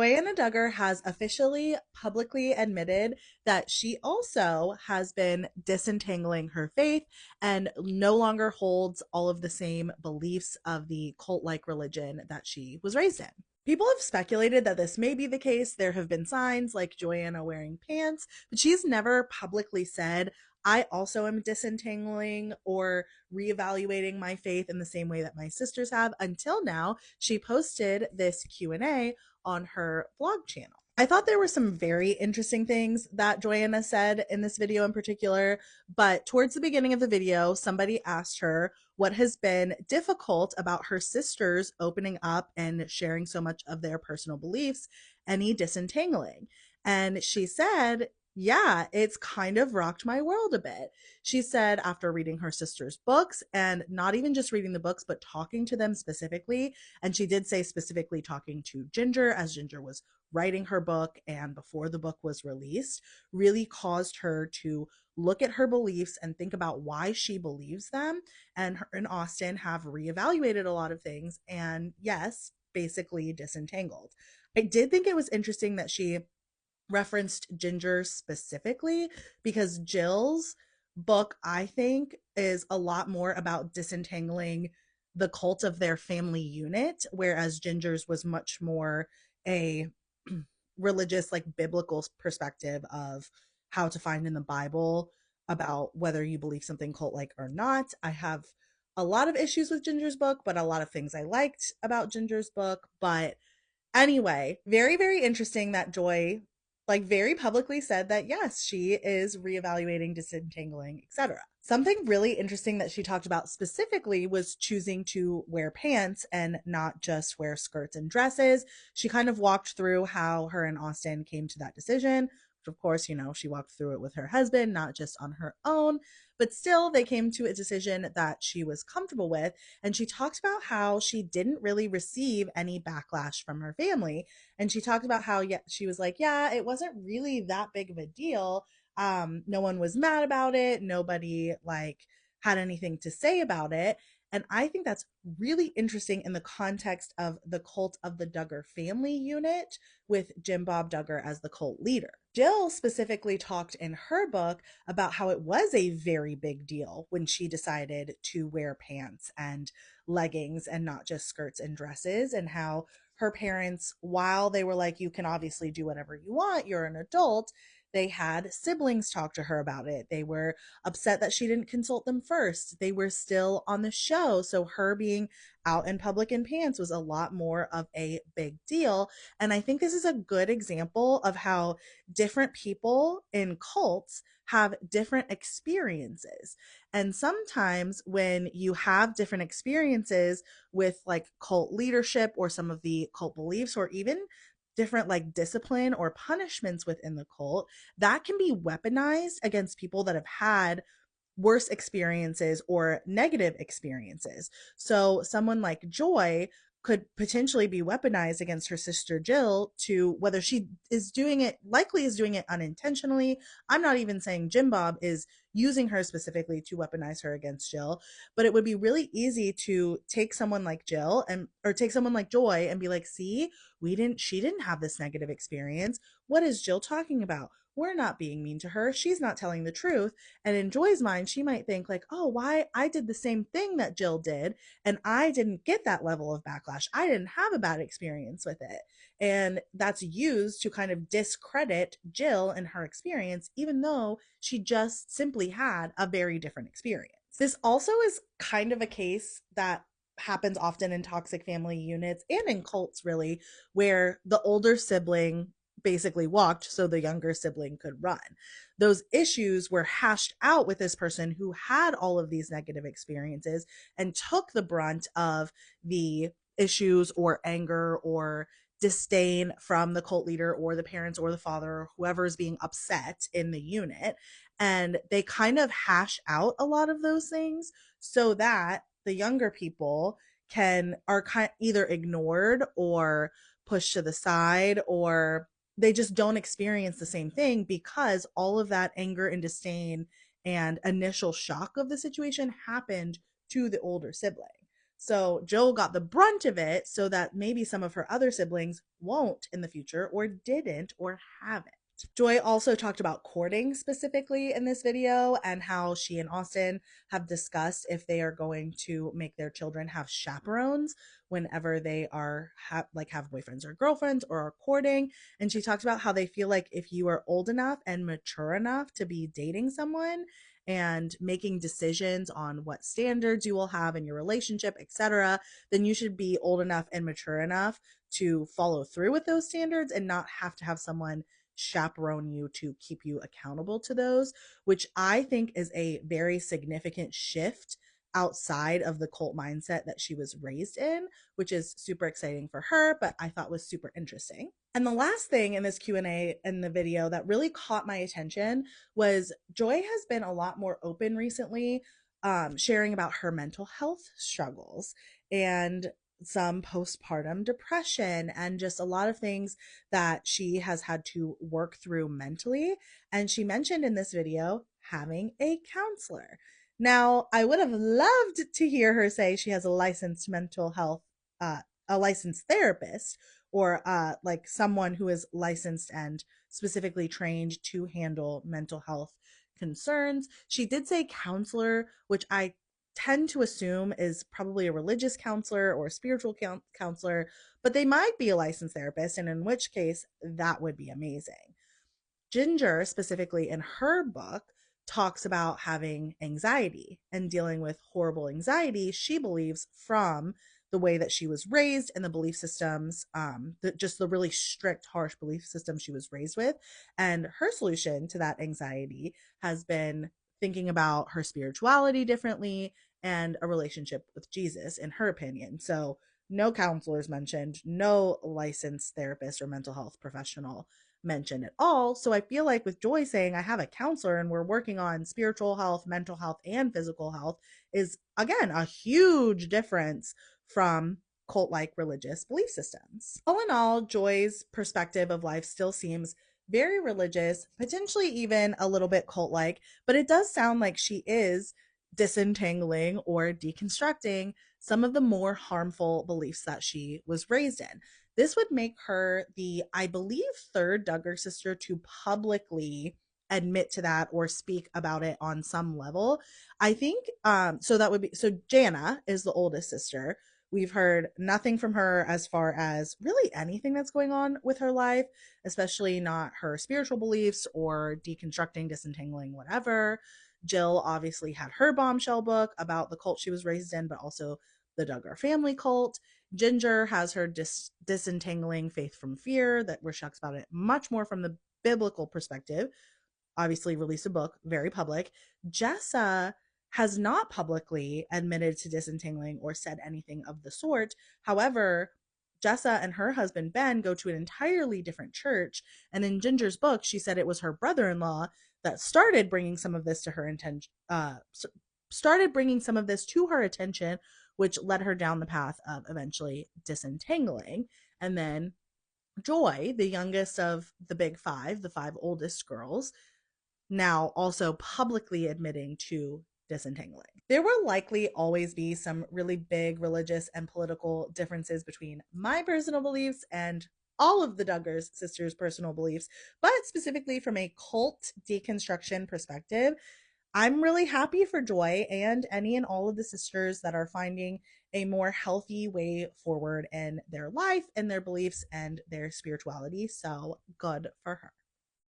Anna Duggar has officially publicly admitted that she also has been disentangling her faith and no longer holds all of the same beliefs of the cult like religion that she was raised in. People have speculated that this may be the case. There have been signs like Joanna wearing pants, but she's never publicly said, I also am disentangling or reevaluating my faith in the same way that my sisters have. Until now, she posted this Q&A on her blog channel. I thought there were some very interesting things that Joanna said in this video in particular, but towards the beginning of the video, somebody asked her what has been difficult about her sisters opening up and sharing so much of their personal beliefs, any disentangling. And she said, yeah, it's kind of rocked my world a bit. She said after reading her sister's books, and not even just reading the books, but talking to them specifically. And she did say specifically talking to Jinger as Jinger was writing her book and before the book was released, really caused her to look at her beliefs and think about why she believes them. And her and Austin have reevaluated a lot of things and, yes, basically disentangled. I did think it was interesting that she referenced Jinger specifically because Jill's book, I think, is a lot more about disentangling the cult of their family unit, whereas Ginger's was much more a religious, like biblical perspective of how to find in the Bible about whether you believe something cult like or not. I have a lot of issues with Ginger's book, but a lot of things I liked about Ginger's book. But anyway, very, very interesting that Joy like very publicly said that yes, she is reevaluating, disentangling, etc. Something really interesting that she talked about specifically was choosing to wear pants and not just wear skirts and dresses. She kind of walked through how her and Austin came to that decision, which of course, she walked through it with her husband, not just on her own, but still they came to a decision that she was comfortable with. And she talked about how she didn't really receive any backlash from her family. And she talked about how, yeah, she was like, yeah, it wasn't really that big of a deal. No one was mad about it. Nobody like had anything to say about it. And I think that's really interesting in the context of the cult of the Duggar family unit with Jim Bob Duggar as the cult leader. Jill specifically talked in her book about how it was a very big deal when she decided to wear pants and leggings and not just skirts and dresses, and how her parents, while they were like, you can obviously do whatever you want, you're an adult, they had siblings talk to her about it. They were upset that she didn't consult them first. They were still on the show. So her being out in public in pants was a lot more of a big deal. And I think this is a good example of how different people in cults have different experiences. And sometimes when you have different experiences with like cult leadership or some of the cult beliefs or even different like discipline or punishments within the cult, that can be weaponized against people that have had worse experiences or negative experiences. So someone like Joy could potentially be weaponized against her sister Jill, to whether she is doing it, likely is doing it unintentionally. I'm not even saying Jim Bob is using her specifically to weaponize her against Jill, but it would be really easy to take someone like Jill and or take someone like Joy and be like, see, she didn't have this negative experience. What is Jill talking about? We're not being mean to her. She's not telling the truth. And in Joy's mind, she might think like, oh, why I did the same thing that Jill did and I didn't get that level of backlash. I didn't have a bad experience with it. And that's used to kind of discredit Jill and her experience, even though she just simply had a very different experience. This also is kind of a case that happens often in toxic family units and in cults, really, where the older sibling basically walked so the younger sibling could run. Those issues were hashed out with this person who had all of these negative experiences and took the brunt of the issues or anger or disdain from the cult leader or the parents or the father or whoever is being upset in the unit. And they kind of hash out a lot of those things so that the younger people are either ignored or pushed to the side, or they just don't experience the same thing because all of that anger and disdain and initial shock of the situation happened to the older sibling. So Jill got the brunt of it so that maybe some of her other siblings won't in the future, or didn't, or haven't. Joy also talked about courting specifically in this video, and how she and Austin have discussed if they are going to make their children have chaperones whenever they are have boyfriends or girlfriends or are courting. And she talked about how they feel like if you are old enough and mature enough to be dating someone and making decisions on what standards you will have in your relationship, etc., then you should be old enough and mature enough to follow through with those standards and not have to have someone chaperone you to keep you accountable to those, which I think is a very significant shift outside of the cult mindset that she was raised in, which is super exciting for her, but I thought was super interesting. And the last thing in this Q&A in the video that really caught my attention was Joy has been a lot more open recently, sharing about her mental health struggles and some postpartum depression and just a lot of things that she has had to work through mentally. And she mentioned in this video having a counselor. Now, I would have loved to hear her say she has a licensed mental health, a licensed therapist, or like someone who is licensed and specifically trained to handle mental health concerns. She did say counselor, which I tend to assume is probably a religious counselor or a spiritual counselor, but they might be a licensed therapist, and in which case that would be amazing. Jinger, specifically in her book, talks about having anxiety and dealing with horrible anxiety, she believes, from the way that she was raised and the belief systems, just the really strict, harsh belief system she was raised with. And her solution to that anxiety has been thinking about her spirituality differently and a relationship with Jesus, in her opinion. So, no counselors mentioned, no licensed therapist or mental health professional mentioned at all. So I feel like with Joy saying I have a counselor and we're working on spiritual health, mental health, and physical health is, again, a huge difference from cult like religious belief systems. All in all, Joy's perspective of life still seems very religious, potentially even a little bit cult like, but it does sound like she is disentangling or deconstructing some of the more harmful beliefs that she was raised in. This would make her the, I believe, third Duggar sister to publicly admit to that or speak about it on some level. I think so that would be, so Jana is the oldest sister. We've heard nothing from her as far as really anything that's going on with her life, especially not her spiritual beliefs or deconstructing, disentangling, whatever. Jill obviously had her bombshell book about the cult she was raised in, but also the Duggar family cult. Jinger has her disentangling faith from fear, that where she talks about it much more from the biblical perspective. Obviously, released a book, very public. Jessa has not publicly admitted to disentangling or said anything of the sort. However, Jessa and her husband Ben go to an entirely different church, and in Ginger's book, she said it was her brother-in-law that started bringing some of this to her intention. Started bringing some of this to her attention, which led her down the path of eventually disentangling. And then Joy, the youngest of the big five, the five oldest girls, now also publicly admitting to disentangling. There will likely always be some really big religious and political differences between my personal beliefs and all of the Duggars sisters' personal beliefs, but specifically from a cult deconstruction perspective, I'm really happy for Joy and any and all of the sisters that are finding a more healthy way forward in their life and their beliefs and their spirituality. So good for her.